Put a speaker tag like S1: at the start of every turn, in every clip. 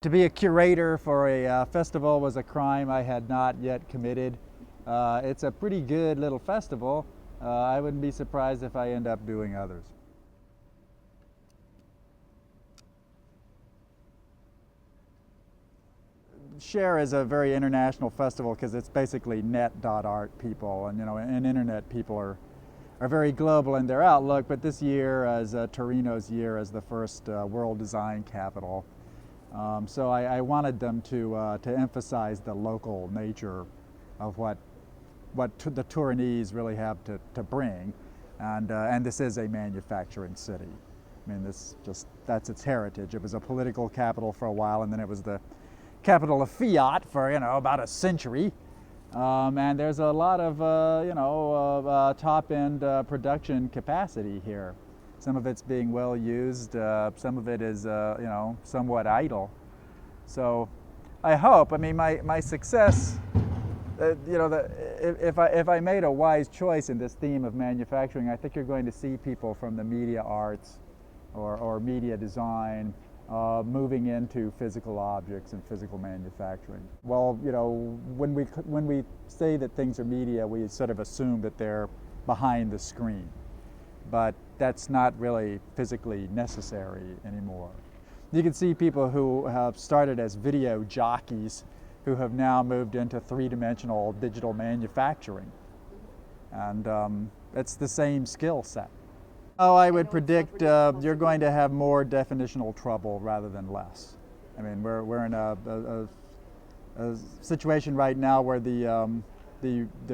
S1: To be a curator for a festival was a crime I had not yet committed. It's a pretty good little festival. I wouldn't be surprised if I end up doing others. Share is a very international festival because it's basically net.art people, and internet people are very global in their outlook. But this year, as Torino's year as the first world design capital, so I wanted them to emphasize the local nature of what the Turinese really have to bring, and this is a manufacturing city. I mean, that's its heritage. It was a political capital for a while, and then it was the capital of fiat for about a century. And there's a lot of top-end production capacity here. Some of it's being well used. Some of it is somewhat idle. So I hope. I mean, my success. If I made a wise choice in this theme of manufacturing, I think you're going to see people from the media arts or media design moving into physical objects and physical manufacturing. Well, when we say that things are media, we sort of assume that they're behind the screen, but that's not really physically necessary anymore. You can see people who have started as video jockeys who have now moved into three-dimensional digital manufacturing, and it's the same skill set. Oh, I would predict you're going to have more definitional trouble rather than less. I mean, we're in a situation right now where the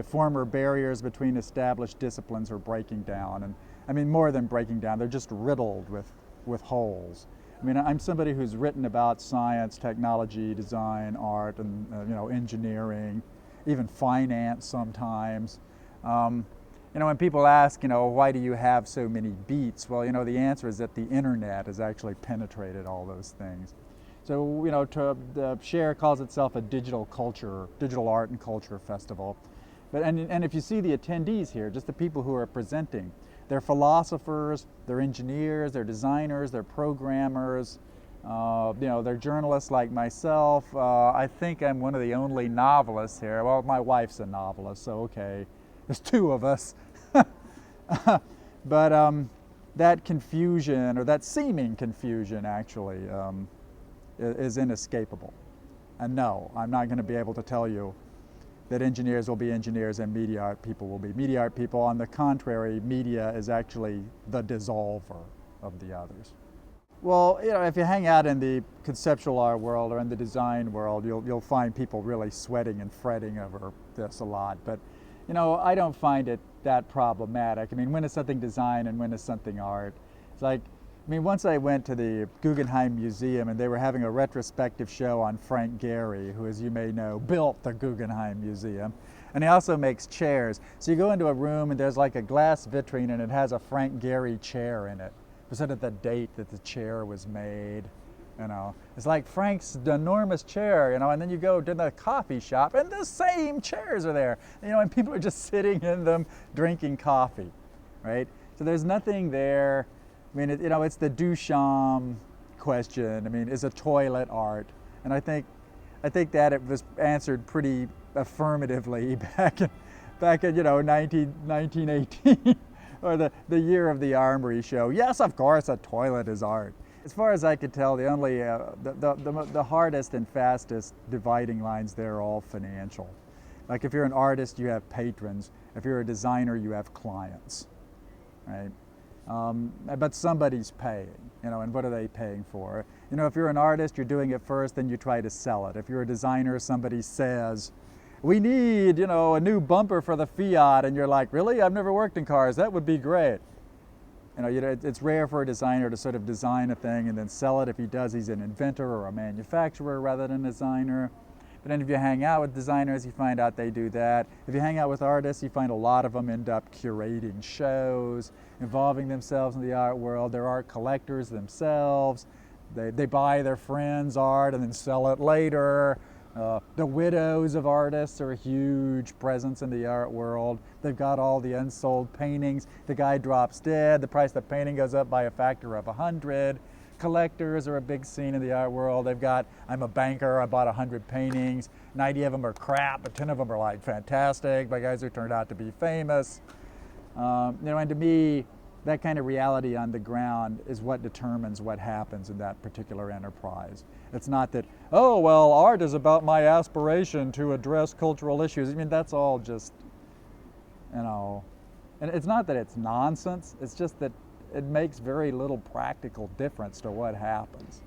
S1: former barriers between established disciplines are breaking down, and I mean more than breaking down, they're just riddled with holes. I mean, I'm somebody who's written about science, technology, design, art, and engineering, even finance sometimes. When people ask, why do you have so many beats? Well, the answer is that the internet has actually penetrated all those things. So, Share calls itself a digital art and culture festival. And if you see the attendees here, just the people who are presenting, they're philosophers, they're engineers, they're designers, they're programmers, they're journalists like myself. I think I'm one of the only novelists here. Well, my wife's a novelist, so okay. There's two of us. But that confusion, or that seeming confusion actually, is inescapable. And no, I'm not going to be able to tell you that engineers will be engineers and media art people will be media art people. On the contrary, media is actually the dissolver of the others. Well, if you hang out in the conceptual art world or in the design world, you'll find people really sweating and fretting over this a lot. But I don't find it that problematic. I mean, when is something design and when is something art? It's like, once I went to the Guggenheim Museum and they were having a retrospective show on Frank Gehry, who, as you may know, built the Guggenheim Museum. And he also makes chairs. So you go into a room and there's like a glass vitrine and it has a Frank Gehry chair in it. Sort of the date that the chair was made. It's like Frank's enormous chair, and then you go to the coffee shop and the same chairs are there, and people are just sitting in them drinking coffee, right? So there's nothing there. I mean, it's the Duchamp question. I mean, is a toilet art? And I think that it was answered pretty affirmatively back in 1918 or the year of the Armory show. Yes, of course, a toilet is art. As far as I could tell, the only the hardest and fastest dividing lines there are all financial. Like if you're an artist, you have patrons. If you're a designer, you have clients, right? But somebody's paying, and what are they paying for? If you're an artist, you're doing it first, then you try to sell it. If you're a designer, somebody says, we need, a new bumper for the Fiat, and you're like, really? I've never worked in cars. That would be great. It's rare for a designer to sort of design a thing and then sell it. If he does, he's an inventor or a manufacturer rather than a designer. But then if you hang out with designers, you find out they do that. If you hang out with artists, you find a lot of them end up curating shows, involving themselves in the art world. They're art collectors themselves. They buy their friends' art and then sell it later. The widows of artists are a huge presence in the art world. They've got all the unsold paintings. The guy drops dead. The price of the painting goes up by a factor of 100. collectors are a big scene in the art world. They've got, I'm a banker, I bought 100 paintings, 90 of them are crap, but 10 of them are like fantastic by guys who turned out to be famous. And to me, that kind of reality on the ground is what determines what happens in that particular enterprise. It's not that, oh, well, art is about my aspiration to address cultural issues. I mean, that's all just, and it's not that it's nonsense, it's just that it makes very little practical difference to what happens.